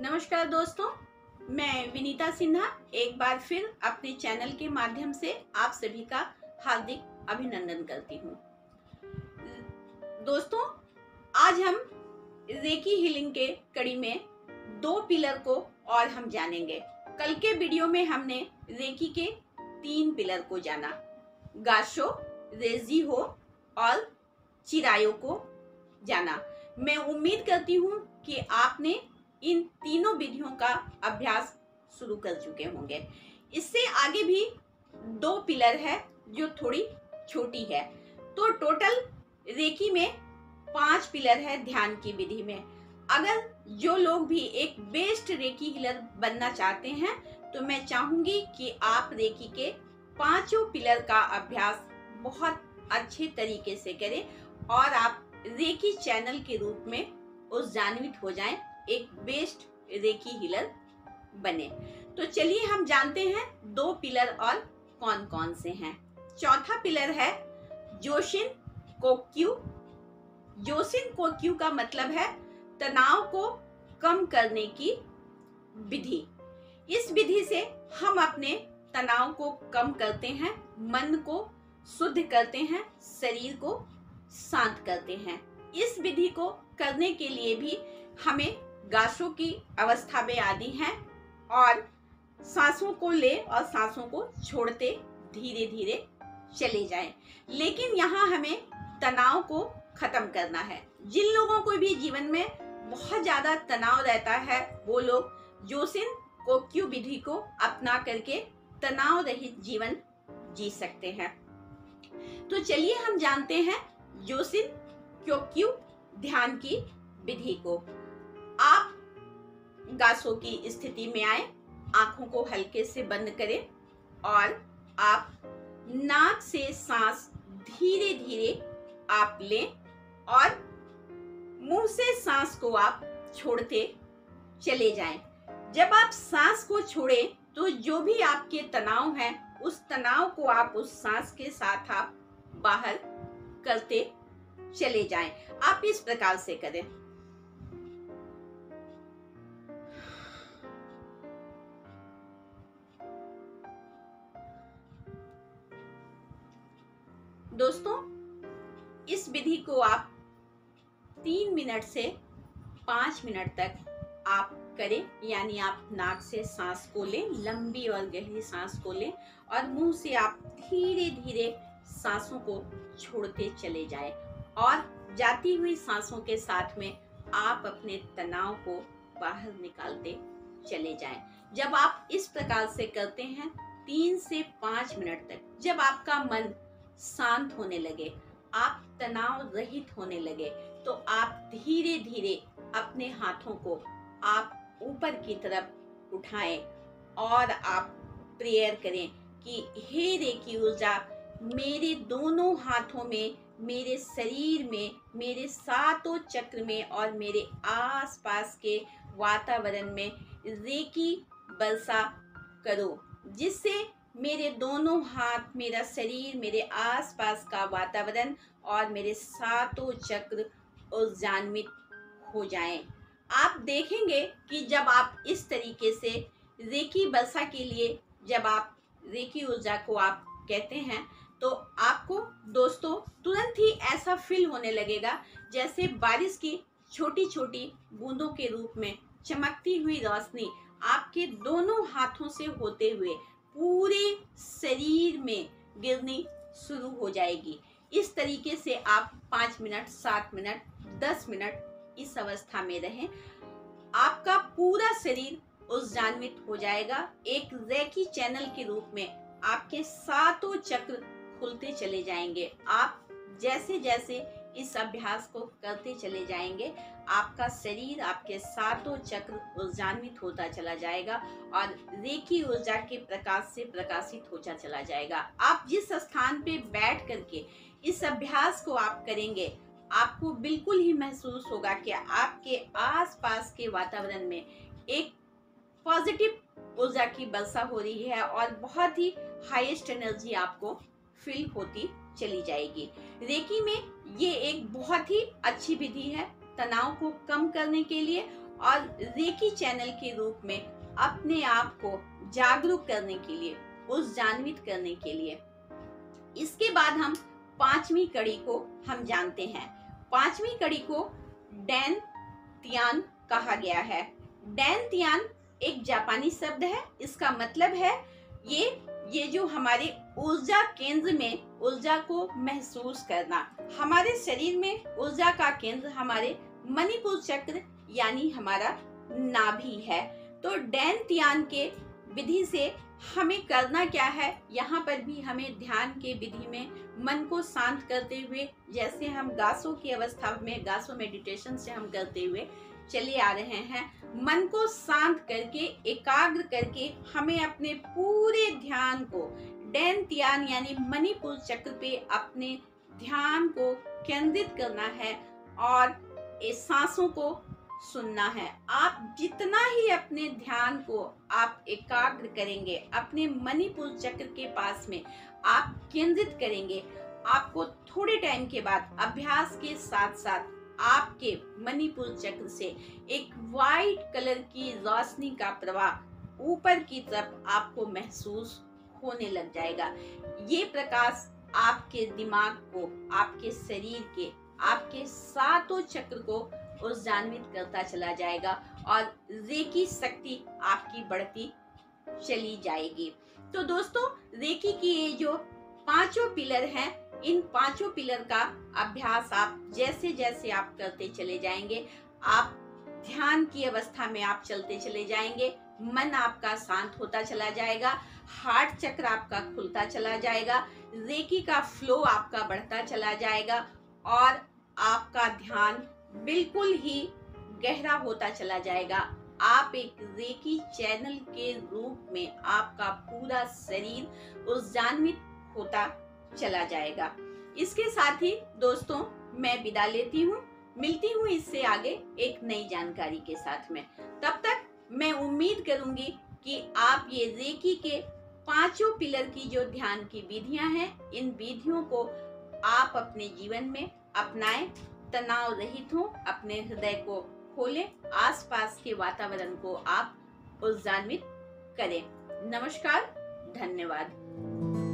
नमस्कार दोस्तों, मैं विनीता सिन्हा एक बार फिर अपने चैनल के माध्यम से आप सभी का हार्दिक अभिनंदन करती हूँ। दोस्तों, आज हम रेकी हीलिंग के कड़ी में 2 पिलर को और हम जानेंगे। कल के वीडियो में हमने रेकी के 3 पिलर को जाना, गाशो, रेजी हो और चिरायो को जाना। मैं उम्मीद करती हूँ कि आपने इन तीनों विधियों का अभ्यास शुरू कर चुके होंगे। इससे आगे भी 2 पिलर है जो थोड़ी छोटी है, तो टोटल रेकी में 5 पिलर है ध्यान की विधि में। अगर जो लोग भी एक बेस्ट रेकी हीलर बनना चाहते हैं तो मैं चाहूंगी कि आप रेकी के 5 पिलर का अभ्यास बहुत अच्छे तरीके से करें और आप रेकी चैनल के रूप में उद्जान्वित हो जाएं, एक बेस्ट रेकी हीलर बने। तो चलिए हम जानते हैं 2 पिलर और कौन कौन से हैं। चौथा पिलर है जोशिन कोक्यू। जोशिन कोक्यू का मतलब है तनाव को कम करने की विधि। इस विधि से हम अपने तनाव को कम करते हैं, मन को शुद्ध करते हैं, शरीर को शांत करते हैं। इस विधि को करने के लिए भी हमें गाशों की अवस्था में आनी है और सांसों को ले और सांसों को छोड़ते धीरे धीरे चले जाएं। लेकिन यहाँ हमें तनाव को खत्म करना है। जिन लोगों को भी जीवन में बहुत ज्यादा तनाव रहता है वो लोग जोशिन कोक्यू विधि को अपना करके तनाव रहित जीवन जी सकते हैं। तो चलिए हम जानते हैं जोशिन कोक्यू ध्यान की विधि को। आप गासों की स्थिति में आए, आंखों को हल्के से बंद करें और आप नाक से सांस धीरे धीरे आप लें और मुंह से सांस को आप छोड़ते चले जाएं। जब आप सांस को छोड़ें तो जो भी आपके तनाव है उस तनाव को आप उस सांस के साथ आप बाहर करते चले जाएं। आप इस प्रकार से करें। दोस्तों, इस विधि को आप 3 मिनट से 5 मिनट तक आप करें, यानी आप नाक से सांस को लें, लंबी और गहरी सांस को लें और मुंह से आप धीरे धीरे सांसों को छोड़ते चले जाएं और जाती हुई सांसों के साथ में आप अपने तनाव को बाहर निकालते चले जाएं। जब आप इस प्रकार से करते हैं 3 से 5 मिनट तक, जब आपका मन शांत होने लगे, आप तनाव रहित होने लगे, तो आप धीरे धीरे अपने हाथों को आप ऊपर की तरफ उठाएं और आप प्रेयर करें कि हे रेकी ऊर्जा मेरे दोनों हाथों में, मेरे शरीर में, मेरे 7 चक्र में और मेरे आसपास के वातावरण में रेकी वर्षा करो, जिससे मेरे दोनों हाथ, मेरा शरीर, मेरे आसपास का वातावरण और मेरे 7 चक्र ऊर्जान्वित हो जाएं। आप देखेंगे कि जब आप इस तरीके से रेकी वर्षा के लिए जब आप रेकी ऊर्जा को आप कहते हैं तो आपको दोस्तों तुरंत ही ऐसा फील होने लगेगा जैसे बारिश की छोटी छोटी बूंदों के रूप में चमकती हुई रोशनी आपके दोनों हाथों से होते हुए पूरे शरीर में गिरनी शुरू हो जाएगी। इस तरीके से आप 5 मिनट, 7 मिनट, 10 मिनट इस अवस्था में रहें। आपका पूरा शरीर ऊर्जान्वित हो जाएगा। एक रेकी चैनल के रूप में आपके 7 चक्र खुलते चले जाएंगे। आप जैसे जैसे इस अभ्यास को करते चले जाएंगे, आपका शरीर, आपके 7 चक्र ऊर्जान्वित होता चला जाएगा और रेकी ऊर्जा के प्रकाश से प्रकाशित होता चला जाएगा। आप जिस स्थान पे बैठ करके इस अभ्यास को आप करेंगे, आपको बिल्कुल ही महसूस होगा कि आपके आसपास के वातावरण में एक पॉजिटिव ऊर्जा की वर्षा हो रही है और बहुत ही हाईएस्ट एनर्जी आपको फिल होती चली जाएगी। रेकी में ये एक बहुत ही अच्छी विधि है तनाव को कम करने के लिए और रेकी चैनल के रूप में अपने आप को जागरूक करने के लिए, ऊर्जान्वित करने के लिए। इसके बाद हम पांचवी कड़ी को हम जानते हैं। पांचवी कड़ी को डैन तियान कहा गया है। डैन तियान एक जापानी शब्द है। इसका मतलब है ये जो हमारे ऊर्जा केंद्र में ऊर्जा को महसूस करना। हमारे शरीर में ऊर्जा का केंद्र हमारे मणिपुर चक्र यानी हमारा नाभि है। तो डैन तियान के विधि से हमें करना क्या है, यहाँ पर भी हमें ध्यान के विधि में मन को शांत करते हुए, जैसे हम गासो की अवस्था में गासो मेडिटेशन से हम करते हुए चले आ रहे हैं, मन को शांत करके एकाग्र करके हमें अपने पूरे ध्यान को डैन तियान यानी मणिपुर चक्र पे अपने ध्यान को केंद्रित करना है और इस सांसों को सुनना है। आप जितना ही अपने ध्यान को आप एकाग्र करेंगे, अपने मणिपुर चक्र के पास में आप केंद्रित करेंगे, आपको थोड़े टाइम के बाद अभ्यास के साथ साथ आपके मणिपुर चक्र से एक वाइट कलर की रोशनी का प्रवाह ऊपर की तरफ आपको महसूस होने लग जाएगा। ये प्रकाश आपके दिमाग को, आपके शरीर के, आपके सातों चक्र को ऊर्जान्वित करता चला जाएगा और रेकी शक्ति आपकी बढ़ती चली जाएगी। तो दोस्तों, रेकी की ये जो पांचों पिलर हैं, इन पांचों पिलर का अभ्यास आप जैसे जैसे आप करते चले जाएंगे, आप ध्यान की अवस्था में आप चलते चले जाएंगे, मन आपका शांत होता चला जाएगा, हार्ट चक्र आपका खुलता चला जाएगा, रेकी का फ्लो आपका बढ़ता चला जाएगा और आपका ध्यान बिल्कुल ही गहरा होता चला जाएगा। आप एक रेकी चैनल के रूप में आपका पूरा शरीर ऊर्जान्वित होता चला जाएगा। इसके साथ ही दोस्तों, मैं विदा लेती हूँ, मिलती हूँ इससे आगे एक नई जानकारी के साथ में। तब तक मैं उम्मीद करूंगी कि आप ये रेकी के पांचों पिलर की जो ध्यान की विधियां हैं, इन विधियों को आप अपने जीवन में अपनाएं, तनाव रहित हो, अपने हृदय को खोलें, आसपास के वातावरण को आप ऊर्जान्वित करें। नमस्कार, धन्यवाद।